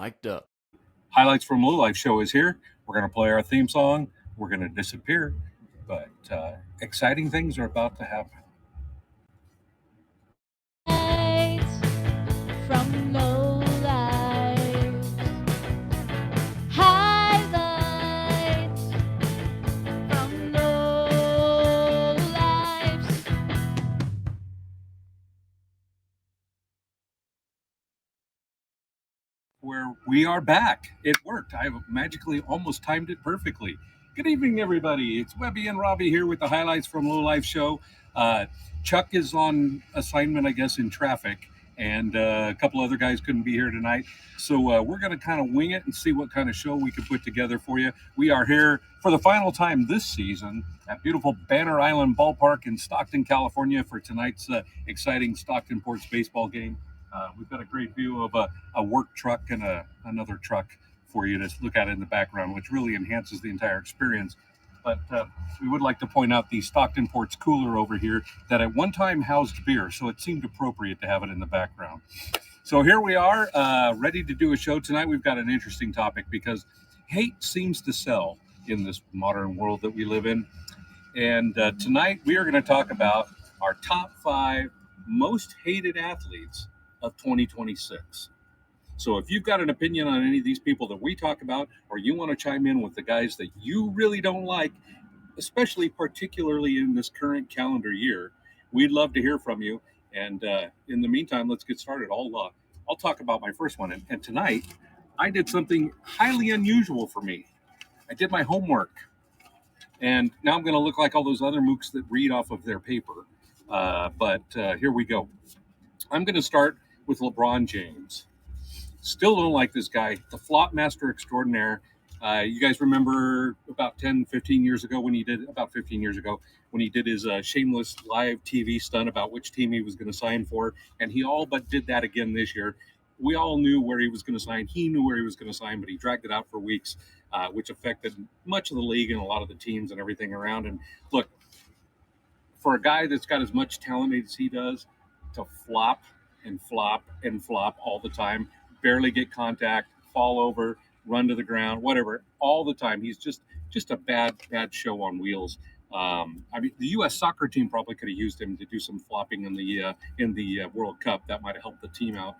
micdup. Highlights from Lowlifes show is here. We're going to play our theme song. We're going to disappear, but exciting things are about to happen. From Lowlifes. Highlights from Lowlifes. Where we are back. It worked. I magically almost timed it perfectly. Good evening, everybody. It's Webby and Robbie here with the Highlights from Lowlife show. Chuck is on assignment, I guess, in traffic, and a couple other guys couldn't be here tonight. So we're going to kind of wing it and see what kind of show we can put together for you. We are here for the final time this season at beautiful Banner Island Ballpark in Stockton, California for tonight's exciting Stockton Ports baseball game. We've got a great view of a work truck and another truck for you to look at in the background, which really enhances the entire experience. But we would like to point out the Stockton Ports cooler over here that at one time housed beer, so it seemed appropriate to have it in the background. So here we are, ready to do a show tonight. We've got an interesting topic because hate seems to sell in this modern world that we live in. And tonight we are going to talk about our top 5 most hated athletes of 2026. So if you've got an opinion on any of these people that we talk about, or you want to chime in with the guys that you really don't like, especially particularly in this current calendar year, we'd love to hear from you. And in the meantime, let's get started. I'll talk about my first one. And tonight, I did something highly unusual for me. I did my homework. And now I'm going to look like all those other mooks that read off of their paper. But here we go. I'm going to start with LeBron James. Still don't like this guy, the flop master extraordinaire. You guys remember about 15 years ago when he did his shameless live TV stunt about which team he was going to sign for, and he all but did that again this year. We all knew where he was going to sign. He knew where he was going to sign, but he dragged it out for weeks, which affected much of the league and a lot of the teams and everything around. And look, for a guy that's got as much talent as he does, to flop and flop and flop all the time, barely get contact, fall over, run to the ground, whatever, all the time. He's just a bad show on wheels. I mean, the U.S. soccer team probably could have used him to do some flopping in the World Cup. That might have helped the team out.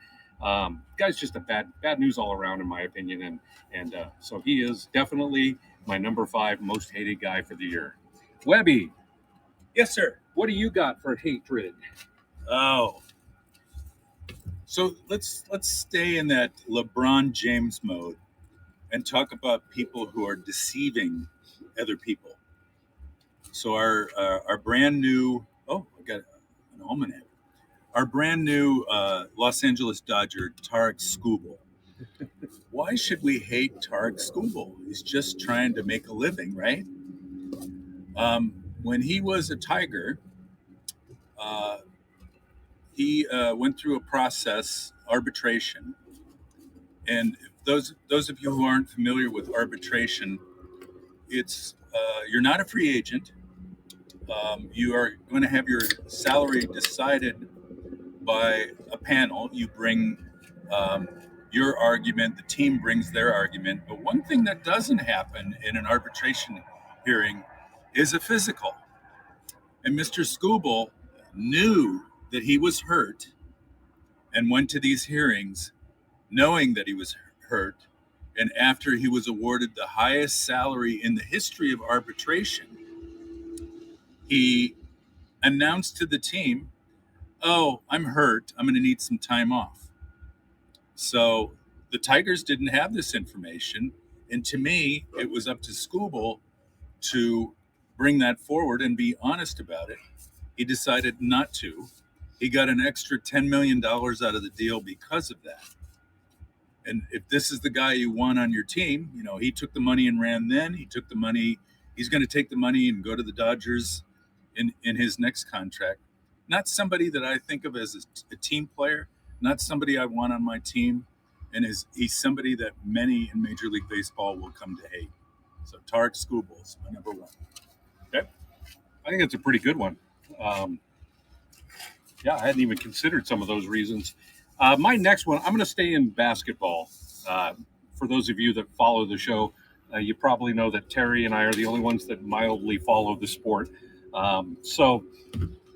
Guy's just a bad news all around, in my opinion, and so he is definitely my number 5 most hated guy for the year. Webby. Yes, sir. What do you got for hatred? Oh. So let's stay in that LeBron James mode and talk about people who are deceiving other people. So our brand new I got an almanac. Our brand new Los Angeles Dodger, Tarek Skubal. Why should we hate Tarek Skubal? He's just trying to make a living, right? When he was a Tiger, he went through a process, arbitration. And those of you who aren't familiar with arbitration, it's you're not a free agent. You are going to have your salary decided by a panel. You bring your argument, the team brings their argument. But one thing that doesn't happen in an arbitration hearing is a physical. And Mr. Skubal knew that he was hurt and went to these hearings knowing that he was hurt. And after he was awarded the highest salary in the history of arbitration, he announced to the team, "Oh, I'm hurt. I'm going to need some time off." So the Tigers didn't have this information. And to me, it was up to Skubal to bring that forward and be honest about it. He decided not to. He got an extra $10 million out of the deal because of that. And if this is the guy you want on your team, you know, he took the money and ran then. He took the money. He's going to take the money and go to the Dodgers in his next contract. Not somebody that I think of as a team player, not somebody I want on my team. And he's somebody that many in Major League Baseball will come to hate. So Tarek Skubal is my number 1. Okay. I think it's a pretty good one. Yeah, I hadn't even considered some of those reasons. My next one, I'm going to stay in basketball. For those of you that follow the show, you probably know that Terry and I are the only ones that mildly follow the sport. So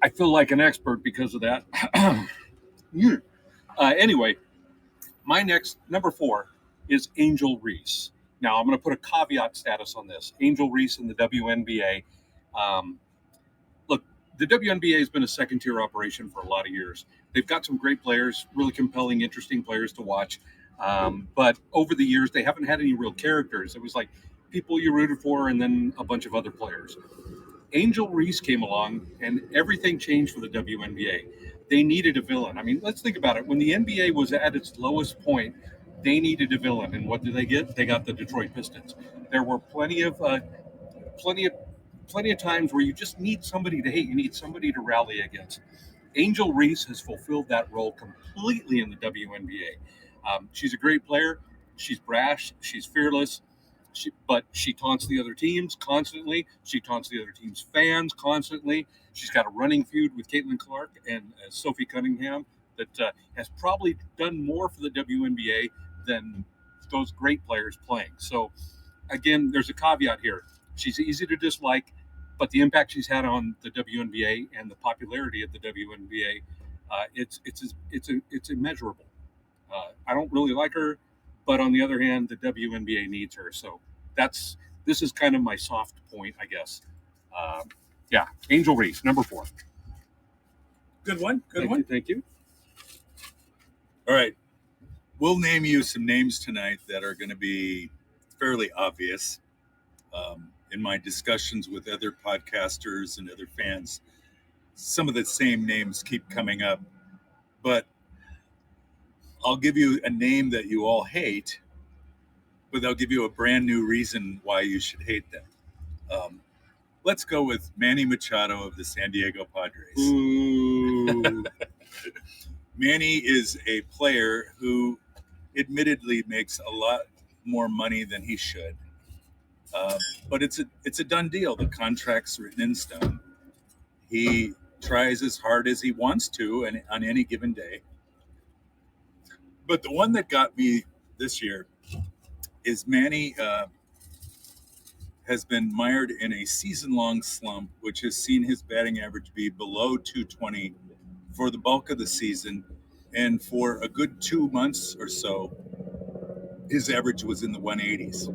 I feel like an expert because of that. Anyway, my next number 4 is Angel Reese. Now I'm going to put a caveat status on this. Angel Reese in the WNBA. Um, Look, the WNBA has been a second tier operation for a lot of years. They've got some great players, really compelling, interesting players to watch. But over the years, they haven't had any real characters. It was like people you rooted for and then a bunch of other players. Angel Reese came along and everything changed for the WNBA. They needed a villain. I mean, let's think about it. When the NBA was at its lowest point, they needed a villain. And what did they get? They got the Detroit Pistons. There were plenty of plenty of times where you just need somebody to hate. You need somebody to rally against. Angel Reese has fulfilled that role completely in the WNBA. She's a great player. She's brash. She's fearless. But she taunts the other teams constantly. She taunts the other team's fans constantly. She's got a running feud with Caitlin Clark and Sophie Cunningham that has probably done more for the WNBA than those great players playing. So, again, there's a caveat here. She's easy to dislike, but the impact she's had on the WNBA and the popularity of the WNBA, it's immeasurable. I don't really like her, but on the other hand, the WNBA needs her. So this is kind of my soft point, I guess. Yeah, Angel Reese, number 4. Good one. Thank you. All right. We'll name you some names tonight that are going to be fairly obvious. In my discussions with other podcasters and other fans, some of the same names keep coming up. But I'll give you a name that you all hate, but I'll give you a brand new reason why you should hate them. Let's go with Manny Machado of the San Diego Padres. Ooh. Manny is a player who admittedly makes a lot more money than he should. But it's a done deal. The contract's written in stone. He tries as hard as he wants to and on any given day. But the one that got me this year is Manny has been mired in a season-long slump, which has seen his batting average be below 220 for the bulk of the season. And for a good 2 months or so, his average was in the 180s.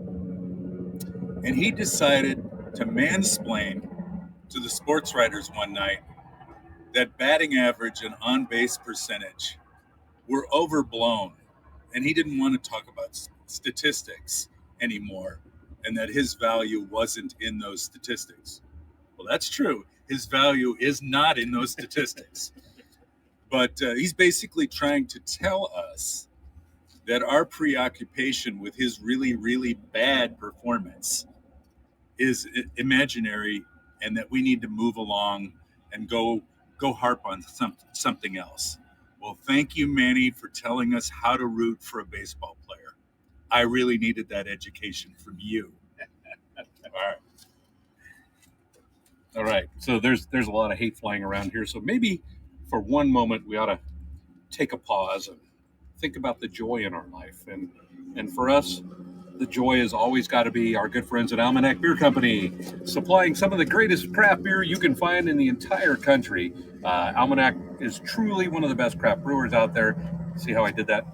And he decided to mansplain to the sports writers one night that batting average and on-base percentage were overblown. And he didn't want to talk about statistics anymore and that his value wasn't in those statistics. Well, that's true. His value is not in those statistics. But he's basically trying to tell us that our preoccupation with his really, really bad performance is imaginary and that we need to move along and go harp on something else. Well, thank you, Manny, for telling us how to root for a baseball player. I really needed that education from you. All right. So there's a lot of hate flying around here. So maybe for one moment we ought to take a pause and think about the joy in our life. And for us, the joy has always got to be our good friends at Almanac Beer Company, supplying some of the greatest craft beer you can find in the entire country. Almanac is truly one of the best craft brewers out there. See how I did that?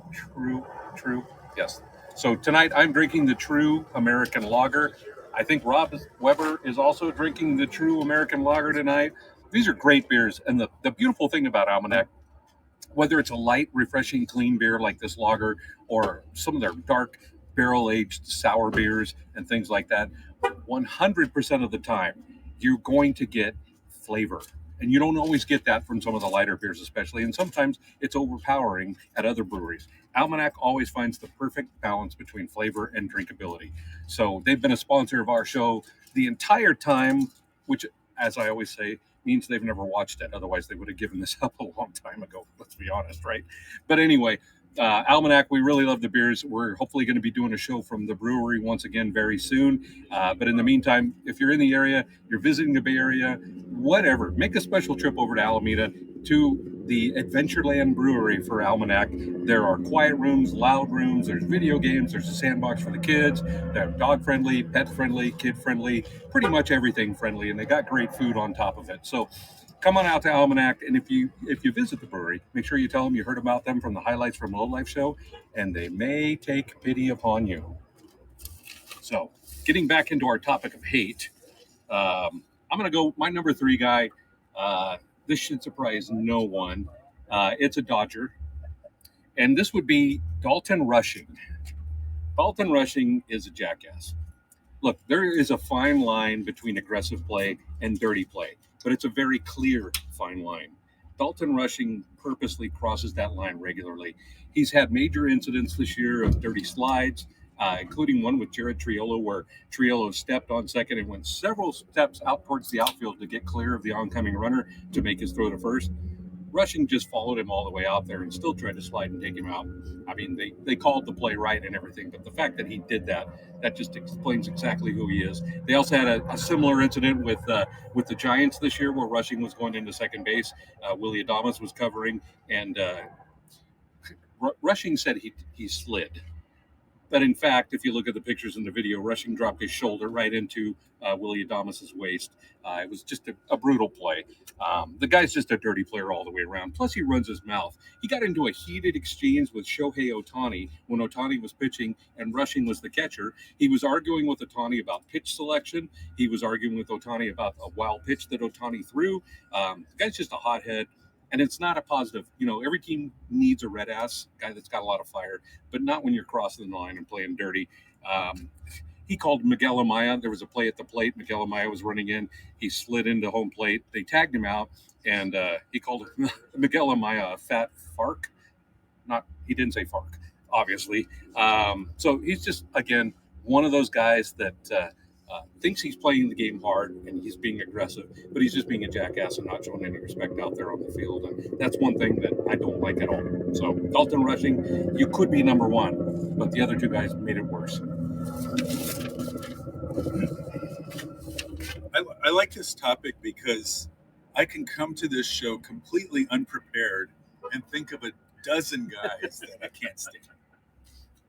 True. Yes. So tonight I'm drinking the True American Lager. I think Rob Weber is also drinking the True American Lager tonight. These are great beers. And the beautiful thing about Almanac, whether it's a light, refreshing, clean beer like this lager or some of their dark, barrel-aged sour beers and things like that, 100% of the time, you're going to get flavor. And you don't always get that from some of the lighter beers especially, and sometimes it's overpowering at other breweries. Almanac always finds the perfect balance between flavor and drinkability. So they've been a sponsor of our show the entire time, which, as I always say, means they've never watched it. Otherwise, they would have given this up a long time ago, let's be honest, right? But anyway, Almanac, we really love the beers. We're hopefully going to be doing a show from the brewery once again very soon. But in the meantime, if you're in the area, you're visiting the Bay Area, whatever, make a special trip over to Alameda. to the Adventureland Brewery for Almanac. There are quiet rooms, loud rooms, there's video games, there's a sandbox for the kids. They're dog friendly, pet friendly, kid friendly, pretty much everything friendly, and they got great food on top of it. So come on out to Almanac, and if you visit the brewery, make sure you tell them you heard about them from the Highlights from Lowlife show, and they may take pity upon you. So getting back into our topic of hate, I'm going to go my number 3 guy. This should surprise no one. It's a Dodger, and this would be Dalton Rushing. Dalton Rushing is a jackass. Look, there is a fine line between aggressive play and dirty play, but it's a very clear fine line. Dalton Rushing purposely crosses that line regularly. He's had major incidents this year of dirty slides, including one with Jared Triolo, where Triolo stepped on second and went several steps out towards the outfield to get clear of the oncoming runner to make his throw to first. Rushing just followed him all the way out there and still tried to slide and take him out. I mean, they called the play right and everything, but the fact that he did that just explains exactly who he is. They also had a similar incident with the Giants this year, where Rushing was going into second base. Willie Adames was covering, and Rushing said he slid. But in fact, if you look at the pictures in the video, Rushing dropped his shoulder right into Willie Adames' waist. It was just a brutal play. The guy's just a dirty player all the way around. Plus, he runs his mouth. He got into a heated exchange with Shohei Ohtani when Ohtani was pitching and Rushing was the catcher. He was arguing with Ohtani about pitch selection. He was arguing with Ohtani about a wild pitch that Ohtani threw. The guy's just a hothead. And it's not a positive. You know, every team needs a red ass guy that's got a lot of fire, but not when you're crossing the line and playing dirty. He called Miguel Amaya. There was a play at the plate. Miguel Amaya was running in. He slid into home plate. They tagged him out, and he called Miguel Amaya a fat fark. He didn't say fark, obviously. So he's just, again, one of those guys that thinks he's playing the game hard and he's being aggressive, but he's just being a jackass and not showing any respect out there on the field. And that's one thing that I don't like at all. So Dalton Rushing, you could be number 1, but the other 2 guys made it worse. I like this topic because I can come to this show completely unprepared and think of a dozen guys that I can't stand.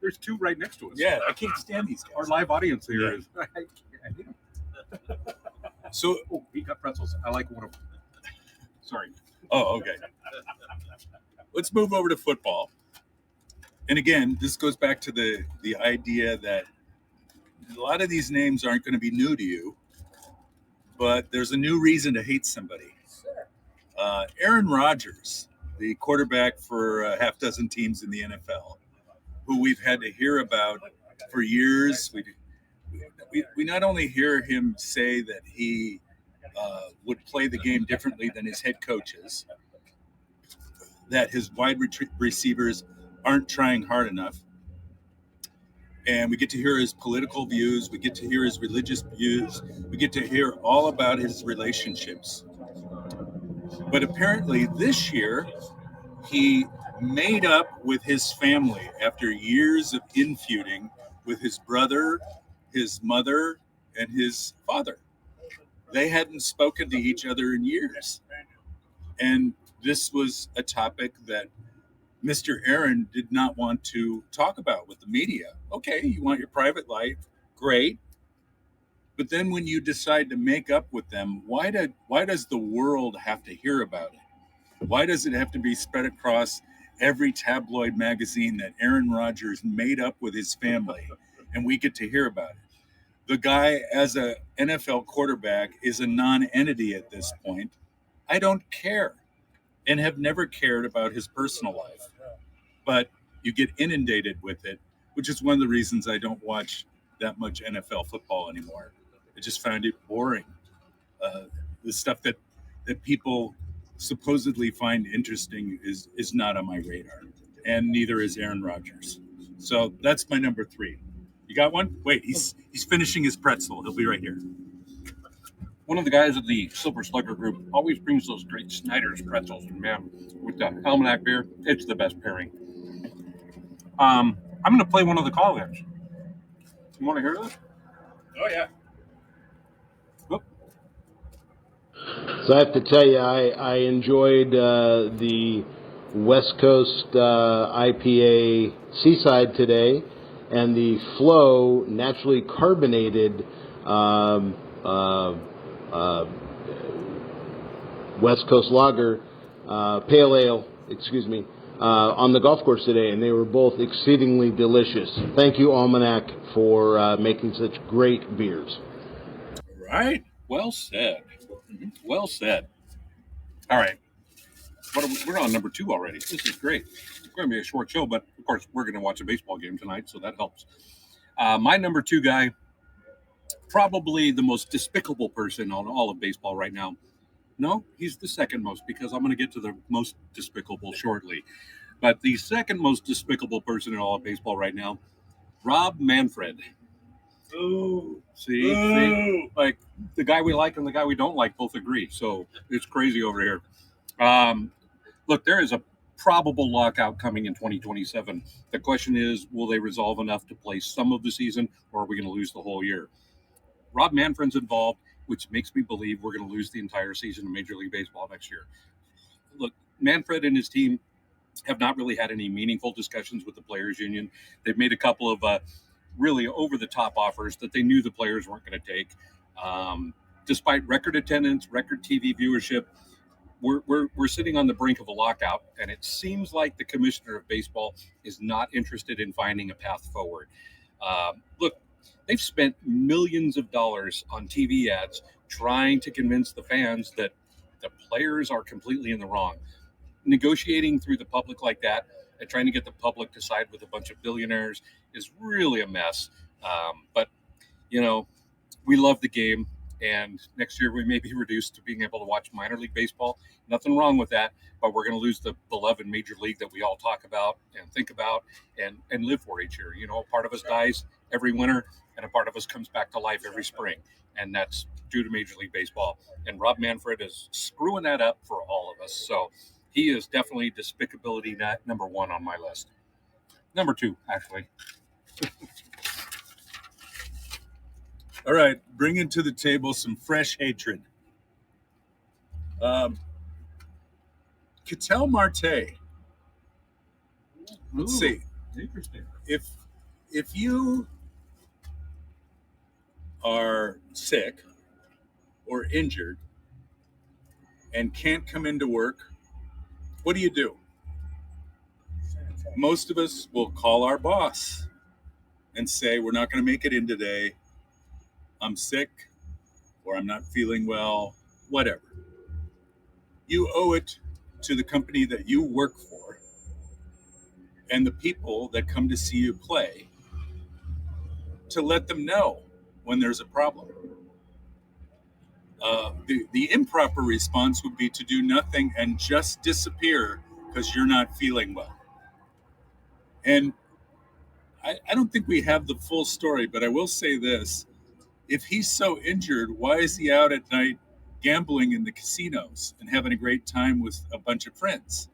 There's 2 right next to us. Yeah, I can't stand these guys. Our live audience here is. So, he got pretzels. I like one of them. Sorry. Oh, okay. Let's move over to football. And again, this goes back to the idea that a lot of these names aren't going to be new to you, but there's a new reason to hate somebody. Aaron Rodgers, the quarterback for a half dozen teams in the NFL, who we've had to hear about for years. We not only hear him say that he would play the game differently than his head coaches, that his wide receivers aren't trying hard enough, and we get to hear his political views, we get to hear his religious views, we get to hear all about his relationships. But apparently this year, he made up with his family after years of infeuding with his brother, his mother, and his father. They hadn't spoken to each other in years. And this was a topic that Mr. Aaron did not want to talk about with the media. Okay, you want your private life, great. But then when you decide to make up with them, why does the world have to hear about it? Why does it have to be spread across every tabloid magazine that Aaron Rodgers made up with his family, and we get to hear about it? The guy, as a NFL quarterback, is a non-entity at this point. I don't care and have never cared about his personal life. But you get inundated with it, which is one of the reasons I don't watch that much NFL football anymore. I just found it boring. The stuff that people supposedly find interesting is not on my radar, and neither is Aaron Rodgers. So that's my number 3. You got one? Wait, he's finishing his pretzel. He'll be right here. One of the guys at the Silver Slugger group always brings those great Snyder's pretzels, man, with the Almanac beer. It's the best pairing. I'm going to play one of the call-ins. You want to hear this? Oh, yeah. Whoop. So I have to tell you, I enjoyed the West Coast IPA Seaside today, and the Flow naturally carbonated West Coast Lager Pale Ale, on the golf course today, and they were both exceedingly delicious. Thank you, Almanac, for making such great beers. Right. Well said. Well said. All right. We're on number 2 already. This is great. It's going to be a short show, but of course, we're going to watch a baseball game tonight, so that helps. My number 2 guy, probably the most despicable person on all of baseball right now. No, he's the second most, because I'm going to get to the most despicable shortly. But the second most despicable person in all of baseball right now, Rob Manfred. Ooh. See, like the guy we like and the guy we don't like both agree. So it's crazy over here. Look, there is a probable lockout coming in 2027. The question is, will they resolve enough to play some of the season, or are we going to lose the whole year? Rob Manfred's involved, which makes me believe we're going to lose the entire season of Major League Baseball next year. Look, Manfred and his team have not really had any meaningful discussions with the players' union. They've made a couple of really over-the-top offers that they knew the players weren't going to take. Despite record attendance, record TV viewership, we're sitting on the brink of a lockout, and it seems like the commissioner of baseball is not interested in finding a path forward. Look, they've spent millions of dollars on TV ads trying to convince the fans that the players are completely in the wrong. Negotiating through the public like that and trying to get the public to side with a bunch of billionaires is really a mess. But, you know, we love the game, and next year we may be reduced to being able to watch minor league baseball. Nothing wrong with that, but we're going to lose the beloved major league that we all talk about and think about and live for each year. You know, a part of us dies every winter, and a part of us comes back to life every spring, and that's due to Major League Baseball. And Rob Manfred is screwing that up for all of us. So he is definitely despicability number 1 on my list. Number 2, actually. All right, bringing to the table some fresh hatred. Ketel Marte. Let's see. Interesting. If you are sick or injured and can't come into work, what do? Most of us will call our boss and say, we're not going to make it in today. I'm sick, or I'm not feeling well, whatever. You owe it to the company that you work for and the people that come to see you play to let them know when there's a problem. The improper response would be to do nothing and just disappear because you're not feeling well. And I don't think we have the full story, but I will say this. If he's so injured, why is he out at night gambling in the casinos and having a great time with a bunch of friends?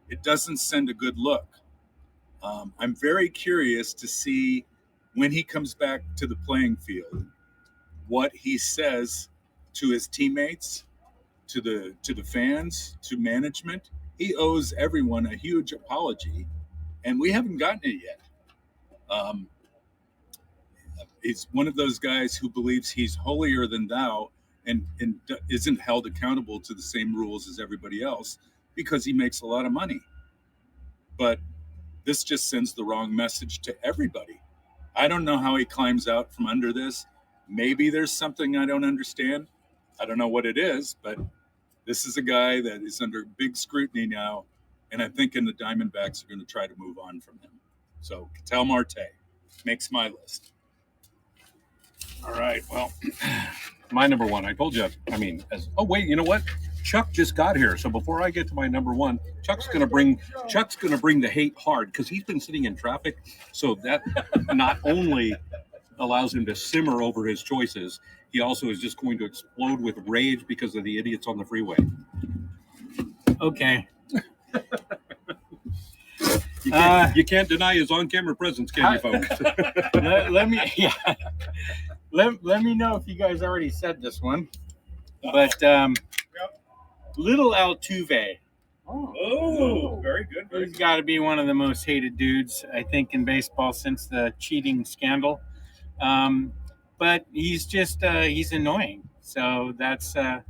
It doesn't send a good look. I'm very curious to see when he comes back to the playing field, what he says to his teammates, to the fans, to management. He owes everyone a huge apology, and we haven't gotten it yet. He's one of those guys who believes he's holier than thou and isn't held accountable to the same rules as everybody else because he makes a lot of money. But this just sends the wrong message to everybody. I don't know how he climbs out from under this. Maybe there's something I don't understand. I don't know what it is, but this is a guy that is under big scrutiny now, and I'm thinking the Diamondbacks are going to try to move on from him. So Ketel Marte makes my list. All right. Well, my number 1, I told you. I mean, wait, you know what? Chuck just got here, so before I get to my number 1, Chuck's gonna bring the hate hard because he's been sitting in traffic. So that not only allows him to simmer over his choices, he also is just going to explode with rage because of the idiots on the freeway. Okay. You can't deny his on-camera presence, can you, folks? let me know if you guys already said this one. But Little Altuve. Oh, very good. Very He's good. got to be one of the most hated dudes, I think, in baseball since the cheating scandal. But he's just he's annoying. So that's my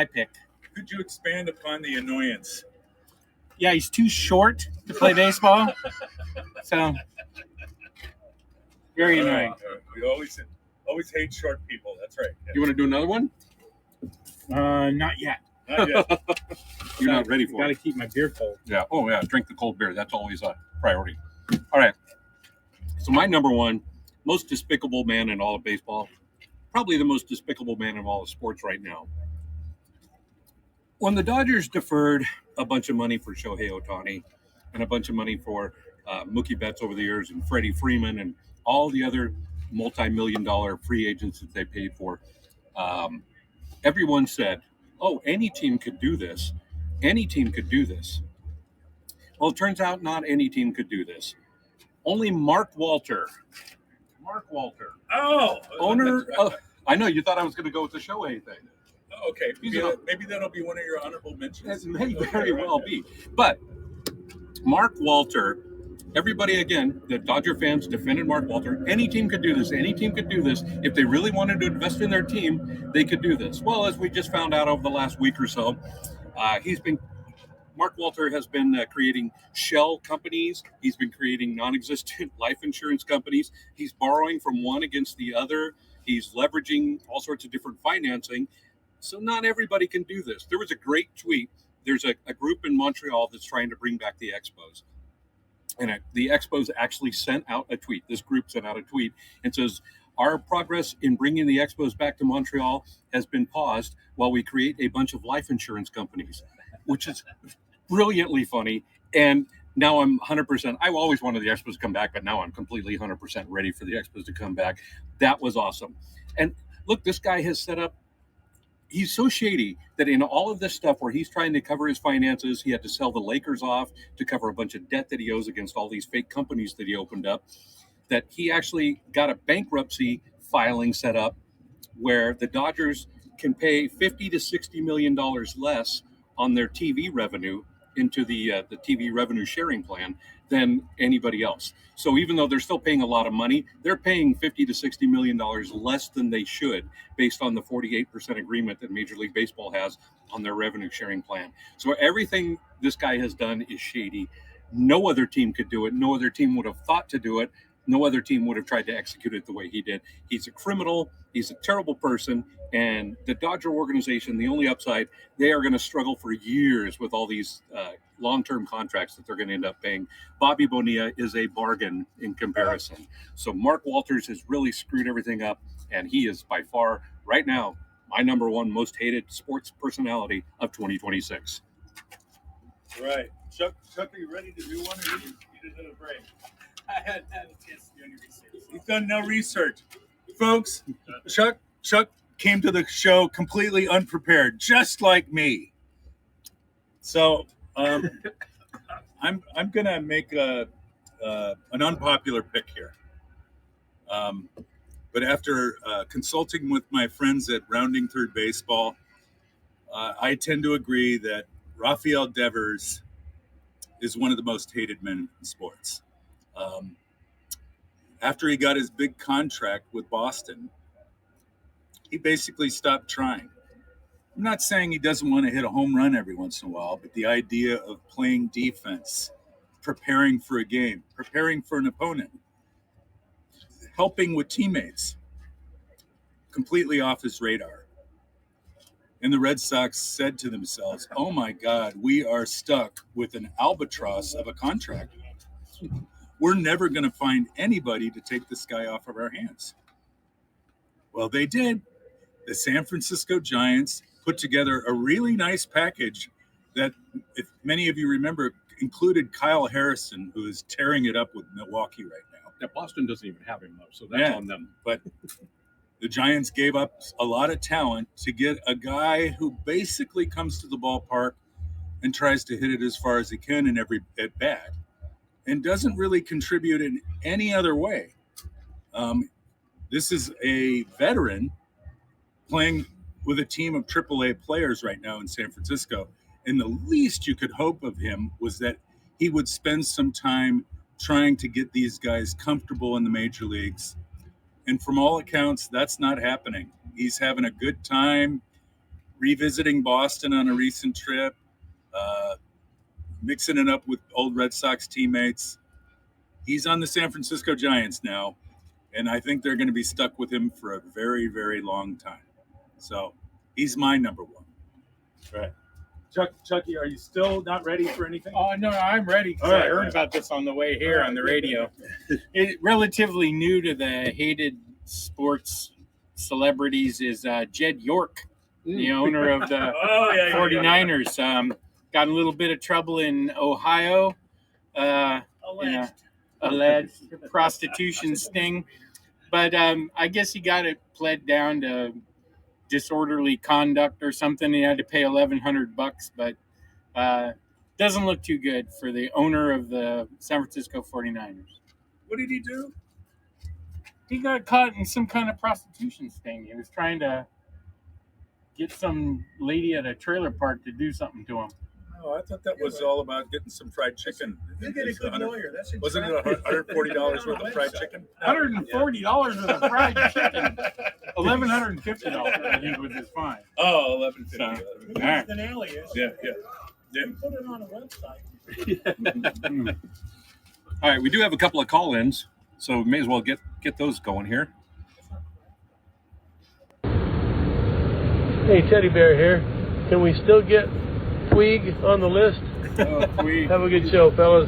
pick. Could you expand upon the annoyance? Yeah, he's too short to play baseball. So very All right, annoying. all right. We always hate short people. That's right. You want to do another one? Not yet. Not yet. You're not ready for Got to it. keep my beer cold. Yeah. Oh, yeah. Drink the cold beer. That's always a priority. All right. So my number one, most despicable man in all of baseball, probably the most despicable man in all of sports right now. When the Dodgers deferred a bunch of money for Shohei Ohtani and a bunch of money for Mookie Betts over the years and Freddie Freeman and all the other multi-million-dollar free agents that they paid for, everyone said, oh, any team could do this. Any team could do this. Well, it turns out not any team could do this. Only Mark Walter, Oh, owner that's right. of, I know you thought I was going to go with the Shohei thing. Oh, okay. Maybe that'll be one of your honorable mentions. It may Okay, very right, well yeah. be. But Mark Walter, everybody, again, the Dodger fans defended Mark Walter. Any team could do this. Any team could do this. If they really wanted to invest in their team, they could do this. Well, as we just found out over the last week or so, Mark Walter has been creating shell companies. He's been creating non-existent life insurance companies. He's borrowing from one against the other. He's leveraging all sorts of different financing. So not everybody can do this. There was a great tweet. There's a group in Montreal that's trying to bring back the Expos. And the Expos actually sent out a tweet. This group sent out a tweet and says, our progress in bringing the Expos back to Montreal has been paused while we create a bunch of life insurance companies, which is brilliantly funny. And now I'm 100%. I always wanted the Expos to come back, but now I'm completely 100% ready for the Expos to come back. That was awesome. And look, this guy has set up, he's so shady that in all of this stuff where he's trying to cover his finances, he had to sell the Lakers off to cover a bunch of debt that he owes against all these fake companies that he opened up, that he actually got a bankruptcy filing set up where the Dodgers can pay $50 to $60 million less on their TV revenue into the TV revenue sharing plan than anybody else. So even though they're still paying a lot of money, they're paying $50 to $60 million less than they should based on the 48% agreement that Major League Baseball has on their revenue sharing plan. So everything this guy has done is shady. No other team could do it. No other team would have thought to do it. No other team would have tried to execute it the way he did. He's a criminal. He's a terrible person. And the Dodger organization, the only upside, they are going to struggle for years with all these long-term contracts that they're going to end up paying. Bobby Bonilla is a bargain in comparison. So Mark Walters has really screwed everything up, and he is by far, right now, my number one most hated sports personality of 2026. Right. Chuck, are you ready to do one, or you need another break? I hadn't had a chance to do any research. He's done no research. Folks, Chuck came to the show completely unprepared, just like me. So I'm gonna make an unpopular pick here. But after consulting with my friends at Rounding Third Baseball, I tend to agree that Rafael Devers is one of the most hated men in sports. After he got his big contract with Boston, he basically stopped trying. I'm not saying he doesn't want to hit a home run every once in a while, but the idea of playing defense, preparing for a game, preparing for an opponent, helping with teammates, completely off his radar. And the Red Sox said to themselves, oh my God, we are stuck with an albatross of a contract. We're never going to find anybody to take this guy off of our hands. Well, they did. The San Francisco Giants put together a really nice package that, if many of you remember, included Kyle Harrison, who is tearing it up with Milwaukee right now. Yeah, Boston doesn't even have him, though, so that's on them. But the Giants gave up a lot of talent to get a guy who basically comes to the ballpark and tries to hit it as far as he can in every at bat, and doesn't really contribute in any other way. This is a veteran playing with a team of AAA players right now in San Francisco. And the least you could hope of him was that he would spend some time trying to get these guys comfortable in the major leagues. And from all accounts, that's not happening. He's having a good time revisiting Boston on a recent trip, mixing it up with old Red Sox teammates. He's on the San Francisco Giants now, and I think they're going to be stuck with him for a very, very long time. So he's my number one. Right. Chucky, are you still not ready for anything? Oh, no, I'm ready because All right, I heard all right. about this on the way here on the radio. It, relatively new to the hated sports celebrities is Jed York, the owner of the Oh, yeah, 49ers. Got in a little bit of trouble in Ohio. Alleged. Alleged prostitution sting. But I guess he got it pled down to disorderly conduct or something. He had to pay $1,100, but doesn't look too good for the owner of the San Francisco 49ers. What did he do? He got caught in some kind of prostitution sting. He was trying to get some lady at a trailer park to do something to him. Oh, I thought that was all about getting some fried chicken. You get a good lawyer. That's Wasn't it $140 worth of fried chicken? $140 worth of fried chicken. $1,150, I think, was his fine. Oh, $11.50. So, All right. an alias. Yeah. You put it on a website. All right, we do have a couple of call-ins, so we may as well get those going here. Hey, Teddy Bear here. Can we still get Puig on the list? Have a good show, fellas.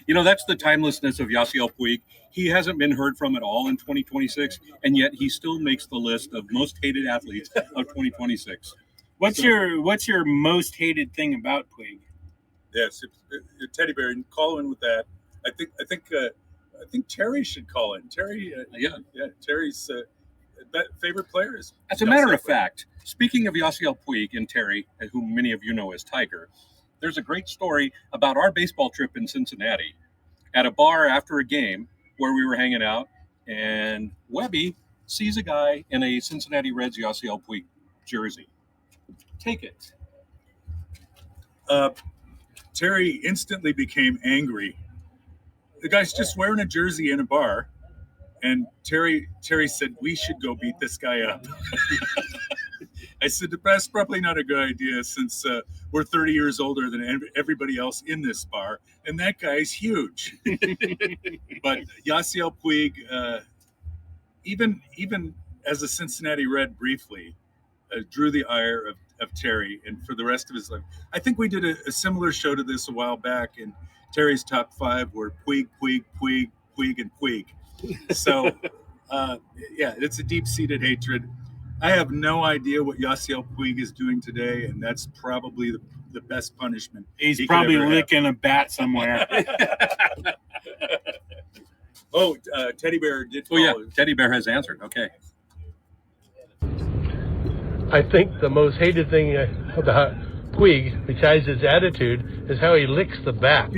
You know, that's the timelessness of Yasiel Puig. He hasn't been heard from at all in 2026, and yet he still makes the list of most hated athletes of 2026. What's your most hated thing about Puig? Yes, Teddy Bear, call in with that. I think Terry should call in. Terry, Terry's favorite player is. As a matter of fact, speaking of Yasiel Puig and Terry, whom many of you know as Tiger, there's a great story about our baseball trip in Cincinnati at a bar after a game where we were hanging out, and Webby sees a guy in a Cincinnati Reds Yasiel Puig jersey. Take it. Terry instantly became angry. The guy's just wearing a jersey in a bar, and Terry said, "We should go beat this guy up." I said, "That's probably not a good idea since we're 30 years older than everybody else in this bar, and that guy's huge." But Yasiel Puig, even as a Cincinnati Red briefly, drew the ire of Terry, and for the rest of his life. I think we did a similar show to this a while back, and Terry's top five were Puig, Puig, Puig, Puig, and Puig. So, it's a deep-seated hatred. I have no idea what Yasiel Puig is doing today, and that's probably the best punishment. He's he could probably ever have. licking a bat somewhere. Oh, Teddy Bear did Oh, yeah, call. Teddy Bear has answered. Okay. I think the most hated thing about Puig, besides his attitude, is how he licks the bat.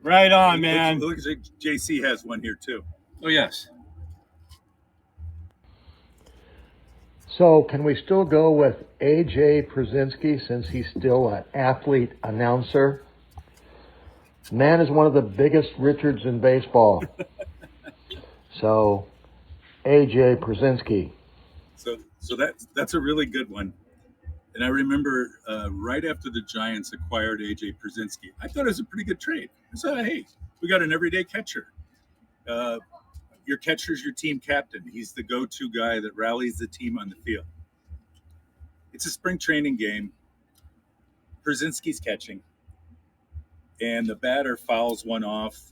Right on, man. Looks like JC has one here, too. Oh, yes. So can we still go with AJ Przinsky since he's still an athlete announcer? Man is one of the biggest Richards in baseball. So AJ Przinsky. So that's a really good one. And I remember right after the Giants acquired AJ Przinsky, I thought it was a pretty good trade. I said, hey, we got an everyday catcher. Your catcher's your team captain. He's the go-to guy that rallies the team on the field. It's a spring training game. Przinsky's catching. And the batter fouls one off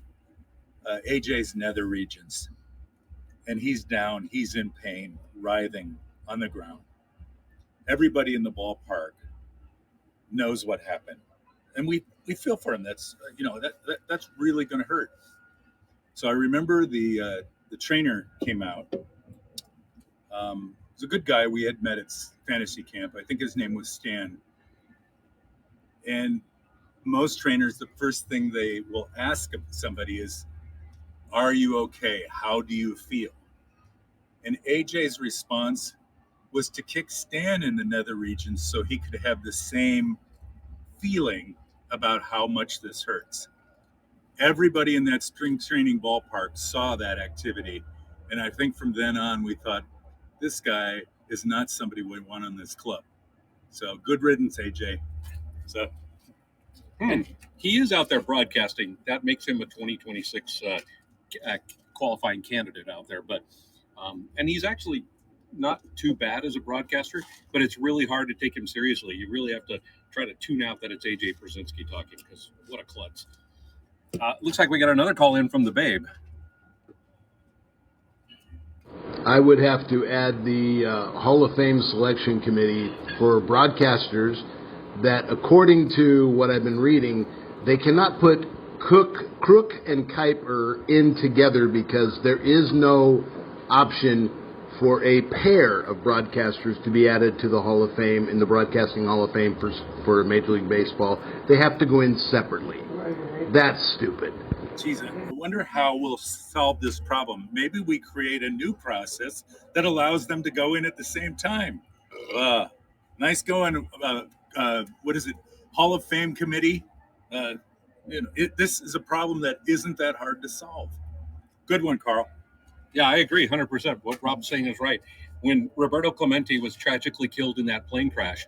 AJ's nether regions. And he's down. He's in pain, writhing on the ground. Everybody in the ballpark knows what happened. And we feel for him. That's that's really going to hurt. So I remember the trainer came out. He's a good guy we had met at fantasy camp. I think his name was Stan. And most trainers, the first thing they will ask of somebody is, Are you okay? How do you feel? And AJ's response was to kick Stan in the nether regions so he could have the same feeling about how much this hurts. Everybody in that spring training ballpark saw that activity. And I think from then on, we thought, this guy is not somebody we want on this club. So good riddance, AJ. So And he is out there broadcasting. That makes him a 2026 qualifying candidate out there. But and he's actually not too bad as a broadcaster, but it's really hard to take him seriously. You really have to try to tune out that it's AJ Brzezinski talking, because what a klutz. Looks like we got another call in from the Babe. I would have to add the Hall of Fame selection committee for broadcasters that, according to what I've been reading, they cannot put Crook and Kuiper in together because there is no option for a pair of broadcasters to be added to the Hall of Fame, in the Broadcasting Hall of Fame for Major League Baseball. They have to go in separately. That's stupid. Geez, I wonder how we'll solve this problem. Maybe we create a new process that allows them to go in at the same time. Nice going. What is it? Hall of Fame committee. This is a problem that isn't that hard to solve. Good one, Carl. Yeah, I agree 100%. What Rob's saying is right. When Roberto Clemente was tragically killed in that plane crash,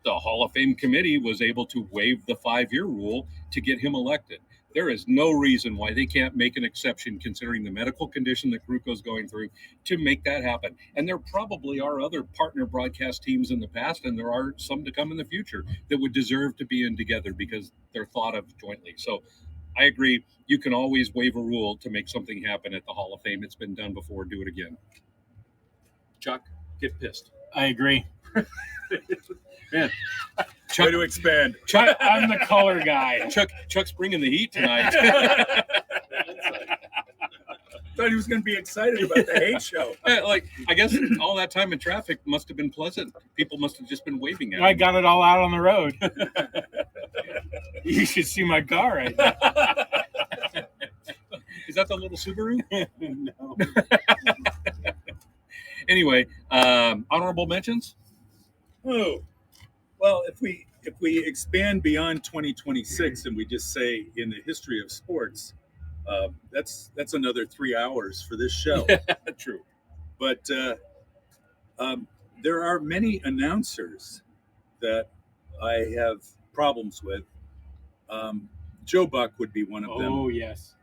the Hall of Fame committee was able to waive the 5-year rule to get him elected. There is no reason why they can't make an exception, considering the medical condition that Kruko's going through, to make that happen. And there probably are other partner broadcast teams in the past, and there are some to come in the future, that would deserve to be in together because they're thought of jointly. So I agree. You can always waive a rule to make something happen at the Hall of Fame. It's been done before. Do it again. Chuck, get pissed. I agree. Man, Try to expand. Chuck, I'm the color guy. Chuck's bringing the heat tonight. Thought he was going to be excited about the hate show. Yeah, like, I guess all that time in traffic must have been pleasant. People must have just been waving at him. I got it all out on the road. You should see my car right now. Is that the little Subaru? No. Anyway, honorable mentions? Oh, well, if we expand beyond 2026 and we just say in the history of sports, that's another 3 hours for this show. True. But there are many announcers that I have problems with. Joe Buck would be one of them. Oh, yes.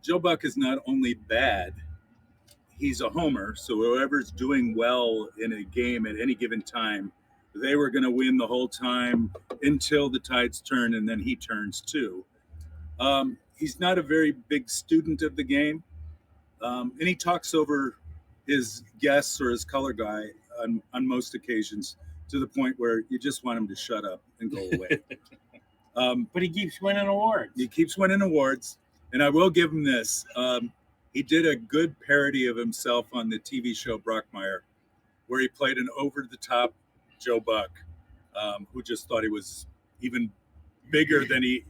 Joe Buck is not only bad, he's a homer. So whoever's doing well in a game at any given time, they were going to win the whole time until the tides turn, and then he turns too. He's not a very big student of the game, and he talks over his guests or his color guy on most occasions to the point where you just want him to shut up and go away. But he keeps winning awards. He keeps winning awards, and I will give him this. He did a good parody of himself on the TV show Brockmire, where he played an over-the-top Joe Buck, who just thought he was even bigger than he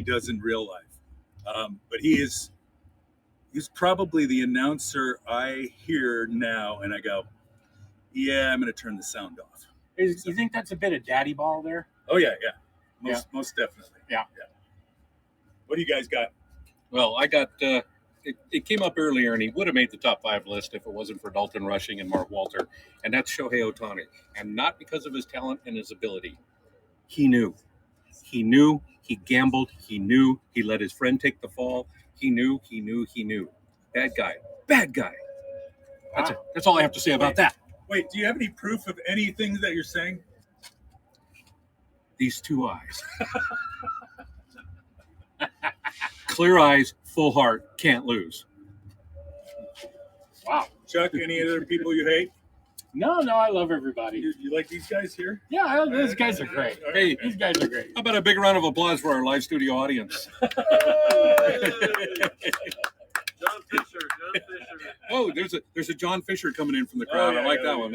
does in real life. But he's probably the announcer I hear now, and I go, yeah, I'm going to turn the sound off. You think that's a bit of daddy ball there? Oh yeah. Most definitely. Yeah. What do you guys got? Well, I got it came up earlier, and he would have made the top 5 list if it wasn't for Dalton Rushing and Mark Walter, and that's Shohei Ohtani. And not because of his talent and his ability. He knew. He gambled. He knew. He let his friend take the fall. He knew. Bad guy. That's all I have to say about that. Wait, do you have any proof of anything that you're saying? These 2 eyes. Clear eyes, full heart, can't lose. Wow. Chuck, any other people you hate? No, I love everybody. You like these guys here? Yeah, these guys are great. Hey, These guys are great. how about a big round of applause for our live studio audience? John Fisher. Oh, there's a John Fisher coming in from the crowd. Oh, yeah, I like yeah, that yeah. one.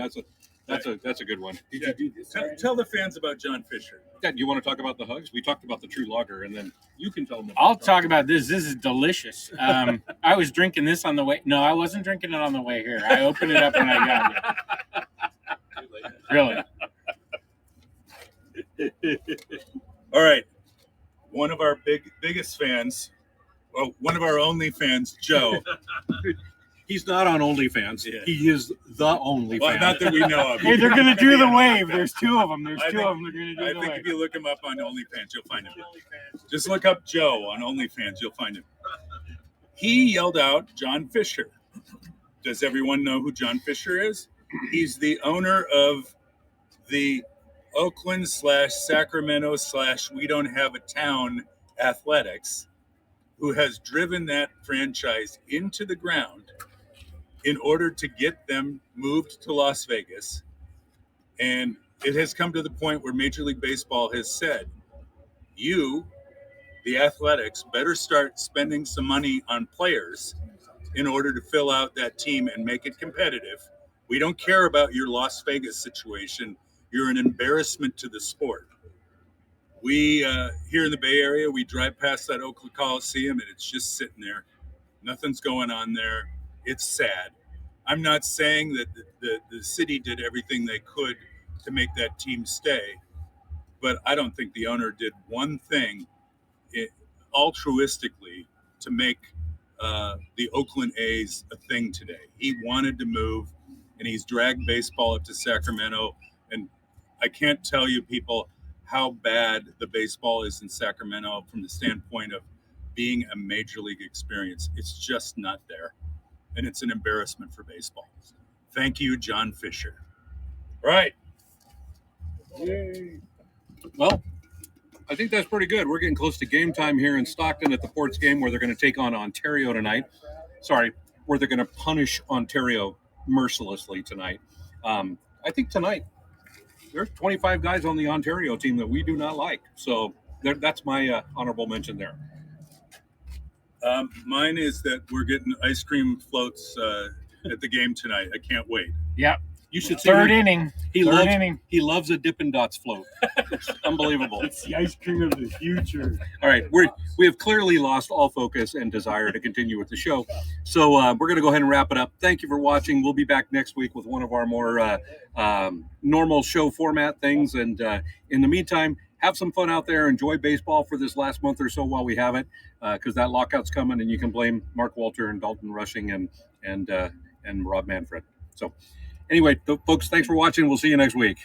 That's a good one. Did Yeah. you do this? Tell the fans about John Fisher. Yeah, do you want to talk about the hugs? We talked about the true lager, and then you can tell them. I'll talk about this. This is delicious. I was drinking this on the way. No, I wasn't drinking it on the way here. I opened it up when I got here. Really. All right. One of our biggest fans, well, one of our only fans, Joe. He's not on OnlyFans. Yeah. He is the only Well, fan. not that we know of. Hey, they're going to do the wave. There's two of them. There's I two think- of them. They're going to do I the think wave. if you look him up on OnlyFans, you'll find him. Just look up Joe on OnlyFans, you'll find him. He yelled out John Fisher. Does everyone know who John Fisher is? He's the owner of the Oakland/Sacramento/ We Don't Have a Town Athletics, who has driven that franchise into the ground in order to get them moved to Las Vegas. And it has come to the point where Major League Baseball has said, you, the Athletics, better start spending some money on players in order to fill out that team and make it competitive. We don't care about your Las Vegas situation. You're an embarrassment to the sport. We, here in the Bay Area, we drive past that Oakland Coliseum and it's just sitting there. Nothing's going on there. It's sad. I'm not saying that the city did everything they could to make that team stay, but I don't think the owner did one thing altruistically to make the Oakland A's a thing today. He wanted to move, and he's dragged baseball up to Sacramento. And I can't tell you, people, how bad the baseball is in Sacramento from the standpoint of being a major league experience. It's just not there. And it's an embarrassment for baseball. Thank you, John Fisher. Right. Yay. Well, I think that's pretty good. We're getting close to game time here in Stockton at the Ports game, where they're going to take on Ontario tonight. Sorry, where they're going to punish Ontario mercilessly tonight. I think tonight there's 25 guys on the Ontario team that we do not like. So that's my honorable mention there. Mine is that we're getting ice cream floats at the game tonight. I can't wait. Yep. You should see Third him. inning. He Third loves inning. he loves a Dippin' Dots float. It's unbelievable. It's the ice cream of the future. All right, we have clearly lost all focus and desire to continue with the show, so we're going to go ahead and wrap it up. Thank you for watching. We'll be back next week with one of our more normal show format things. And in the meantime, have some fun out there. Enjoy baseball for this last month or so while we have it, because that lockout's coming, and you can blame Mark Walter and Dalton Rushing and Rob Manfred. So. Anyway, folks, thanks for watching. We'll see you next week.